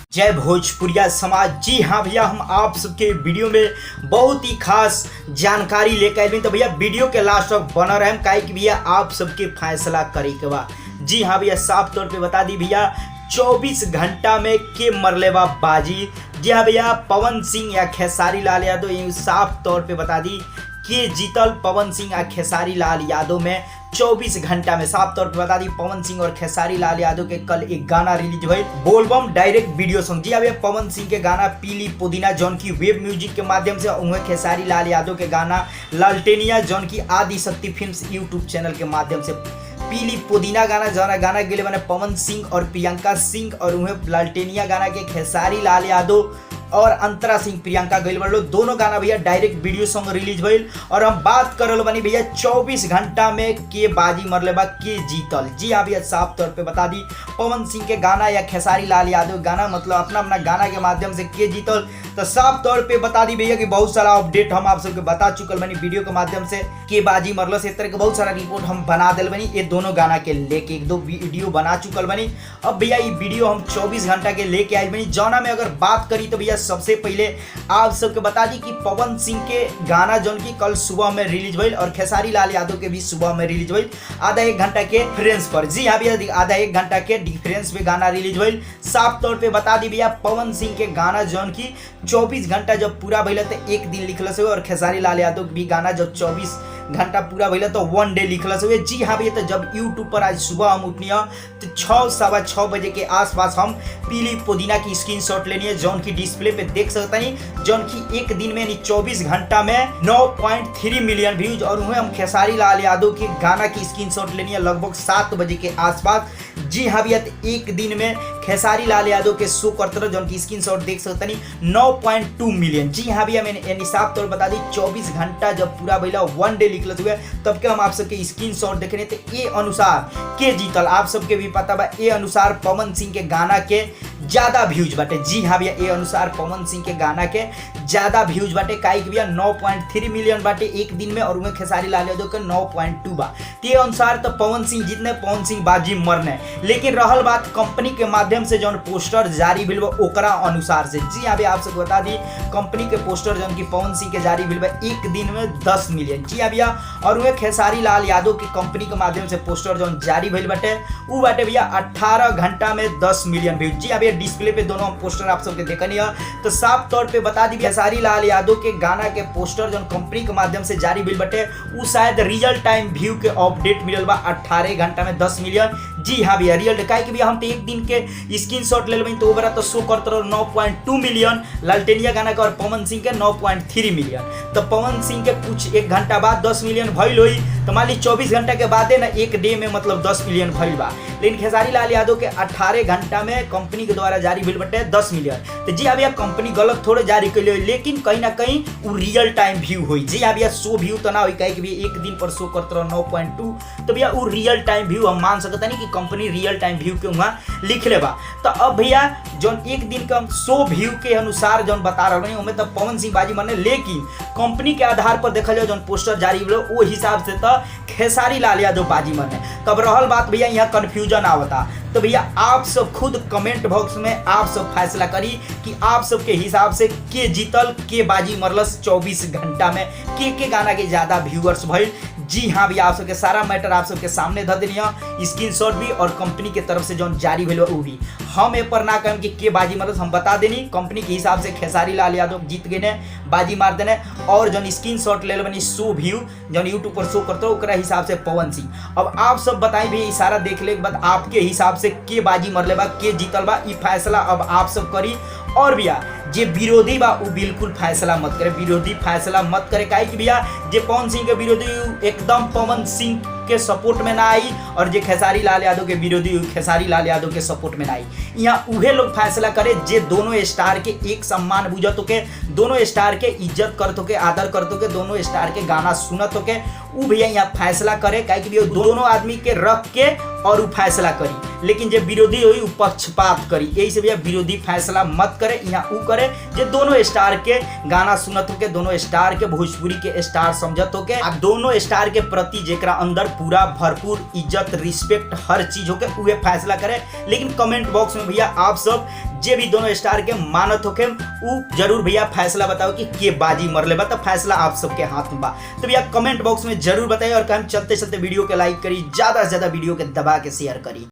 जय भोजपुरिया समाज। जी हाँ भैया, हम आप सबके वीडियो में बहुत ही खास जानकारी लेकर आए। तो भैया वीडियो के लास्ट तक बना रहे काहे कि भैया आप सबके फैसला करे के बा। जी हाँ भैया, साफ तौर पे बता दी भैया 24 घंटा में के मरलेबा बाजी। जी हाँ भैया, पवन सिंह या खेसारी लाल यादव, ये साफ तौर पे बता दी कि जीतल पवन सिंह या खेसारी लाल यादव में 24 घंटा में। साफ तौर पे बता दी पवन सिंह और खेसारी लाल यादव के कल एक गाना रिलीज हुई, बोलबम डायरेक्ट वीडियो सॉन्ग। जी अब पवन सिंह के गाना पीली पुदीना जौन की वेब म्यूजिक के माध्यम से, उन्हें खेसारी लाल यादव के गाना लालटेनिया जौन की आदि शक्ति फिल्म्स यूट्यूब चैनल के माध्यम से पीली पुदीना गाना गेले बने पवन सिंह और प्रियंका सिंह, और उन्हें लालटेनिया गाना के खेसारी लाल यादव और अंतरा सिंह प्रियंका गइल बड़ो। दोनों गाना भैया डायरेक्ट वीडियो सॉन्ग रिलीज भइल। और हम बात करल बनी भैया 24 घंटा में के बाजी मरले बा, के जीतल। जी हाँ भैया, साफ तौर पे बता दी पवन सिंह के गाना या खेसारी लाल यादव गाना, मतलब अपना अपना गाना के माध्यम से के जीतल। तो साफ तौर पे बता दी भैया कि बहुत सारा अपडेट हम आप सबके बता चुकल बनी वीडियो के माध्यम से, के बाजी मरल से इस तरह के बहुत सारा रिपोर्ट हम बना दिल बनी। ये दोनों गाना के लेके एक दो वीडियो बना चुकल बनी। अब भैया ये वीडियो हम 24 घंटा के लेके आए बनी। जौना में अगर बात करी तो भैया सबसे पहले आप सबके बता दी कि पवन सिंह के गाना जौन की कल सुबह में रिलीज भइल और खेसारी लाल यादव के भी सुबह में रिलीज भइल, आधा एक घंटा के डिफरेंस पर। जी हाँ भैया, आधा एक घंटा के डिफरेंस पे गाना रिलीज भइल। साफ तौर पे बता दी भैया पवन सिंह के गाना जौन की 24 घंटा जब पूरा भइल तो एक दिन लिखल से, और खेसारी लाल यादव भी गाना जब 24 घंटा पूरा भइल तो 1 डे लिखल से। जी हाँ भैया, तो जब यूट्यूब पर आज सुबह हम उठनी तो 6-6:15 बजे के आसपास हम पीली पुदीना की स्क्रीनशॉट लेनी है, जौन की डिस्प्ले पे देख सकते हैं, जौन की एक दिन में 24 घंटा में 9.3 मिलियन व्यूज। और उन्हें हम खेसारी लाल यादव के गाना की स्क्रीनशॉट लेनी है लगभग 7 बजे के आसपास। जी हाँ भैया, एक दिन में खेसारी लाल यादव के शो करते रहो, जौन की स्क्रीनशॉट देख सकते हैं 9.2 मिलियन। जी हाँ भैया, मैंने साफ तौर बता दी 24 घंटा जब पूरा भइला 1 डे लिखल हुए, तब के हम आप सबके स्क्रीनशॉट देख रहे थे। ये अनुसार के जीतल आप सबके भी पता बा, ये अनुसार पवन सिंह के गाना के ज्यादा व्यूज बाटे। जी हाँ भैया, ये अनुसार पवन सिंह के गाना के ज्यादा व्यूज बाटे, काहे कि भैया 9.3 मिलियन बाटे एक दिन में, और उन्हें खेसारी लाल यादव के 9.2 बा। ते अनुसार तो पवन सिंह जितने पवन सिंह बाजी मरने, लेकिन रहल बात कंपनी के माध्यम से जौन पोस्टर जारी भेल बा ओकरा अनुसार से। जी हाँ भैया, आप सबको बता दी कंपनी के पोस्टर जौन की पवन सिंह के जारी भेल बा एक दिन में 10 मिलियन। जी हाँ भैया, और वह खेसारी लाल यादव की कंपनी के माध्यम से पोस्टर जौन जारी भेल बाटे वो बाटे भैया 18 घंटा में 10 मिलियन व्यूज। जी हाँ भैया, डिस्प्ले पे दोनों पोस्टर आप सबके देखनी है। तो साफ तौर पे बता दी खेसारी लाल यादव के गाना के पोस्टर जौन कंपनी के माध्यम से जारी भेल बाटे वो शायद रियल टाइम व्यू के अपडेट मिलल बा 18 घंटा में 10 मिलियन। जी हाँ भैया, रियल काहे कि भैया हम तो एक दिन के स्क्रीनशॉट ले लेबे तो ओबरा तो शो करते रहो 9.2 मिलियन लालटेनिया गाना का, और पवन सिंह के 9.3 मिलियन। तो पवन सिंह के कुछ एक घंटा बाद 10 मिलियन भइल हुई, तो मान ली 24 घंटा के बाद ना एक डे में मतलब 10 मिलियन भइल बा। लेकिन खेसारी लाल यादव के 18 घंटा में कंपनी के द्वारा जारी भेल बाटे 10 मिलियन। तो जी हाँ भैया, कंपनी गलत थोड़े जारी कैले, लेकिन कहीं ना कहीं वो रियल टाइम व्यू हुई। जी हाँ भैया, शो व्यू तो ना हुई, काहे कि भैया एक दिन पर शो करते रहो 9.2, तो भैया वो रियल टाइम व्यू हम मान सकते नहीं कि कंपनी रियल टाइम व्यू के वहाँ लिख ले बा। तो अब भैया जौन एक दिन का शो व्यू के अनुसार जौन बता रहे हैं तो पवन सिंह बाजी मरने, लेकिन कंपनी के आधार पर देखा जाए जौन पोस्टर जारी भेल वो हिसाब से तो खेसारी लाल यादव बाजी मरने। तब रहल बात भैया यहाँ कंफ्यूजन आवता, तो भैया आप सब खुद कमेंट बॉक्स में आप सब फैसला करी कि आप सब के हिसाब से के जीतल, के बाजी मरलस 24 घंटा में, के गाना के ज्यादा व्यूअर्स भइल। जी हाँ भैया, आप सबके सारा मैटर आप सबके सामने धर देनी है, स्क्रीनशॉट भी और कंपनी के तरफ से जो जारी भेल वो भी। हम ए पर ना कहें कि के बाजी मरलस, हम बता देनी कंपनी के हिसाब से खेसारी लाल यादव जीत गए ने, बाजी मार देने। और जो स्क्रीनशॉट ले बनी शो व्यू जो यूट्यूब पर शो करते हो ओकरा हिसाब से पवन सिंह। अब आप सब बताई भी इशारा देखले के बाद आपके हिसाब से के बाजी मरले बा, के जीतल बा, ई फैसला अब आप सब करी। और भैया जे विरोधी बा वो बिल्कुल फैसला मत करे, विरोधी फैसला मत करे, काहे कि भैया जे पवन सिंह के विरोधी एकदम पवन सिंह के सपोर्ट में ना आई, और जे खेसारी लाल यादव के विरोधी खेसारी लाल यादव के सपोर्ट में ना आई। यहाँ उहे लोग फैसला करे जे दोनों स्टार के एक सम्मान बुझत होके, दोनों स्टार के इज्जत करत होके, आदर करत होके, दोनों स्टार के गाना सुनत होके, उ भैया यहाँ फैसला करे, काहे कि भैया दोनों आदमी के रख के और उ फैसला करी। लेकिन जे विरोधी होई उ पक्षपात करी, यही से भैया विरोधी फैसला मत करे, यहाँ उ करे जे दोनों स्टार के गाना सुनत होके, दोनों स्टार के भोजपुरी के स्टार समझत होके, आ दोनों स्टार के प्रति जेकरा अंदर पूरा भरपूर इज्जत रिस्पेक्ट हर चीज होके उहे फैसला करे। लेकिन कमेंट बॉक्स में भैया आप सब जे भी दोनों स्टार के मानत होके उ जरूर भैया फैसला बताओ कि के बाजी मरले बा, तो फैसला आप सबके हाथ में बा। तो भैया कमेंट बॉक्स में जरूर बताइए और हम चलते चलते वीडियो के लाइक करी, ज्यादा से ज्यादा वीडियो के दबा के शेयर करी।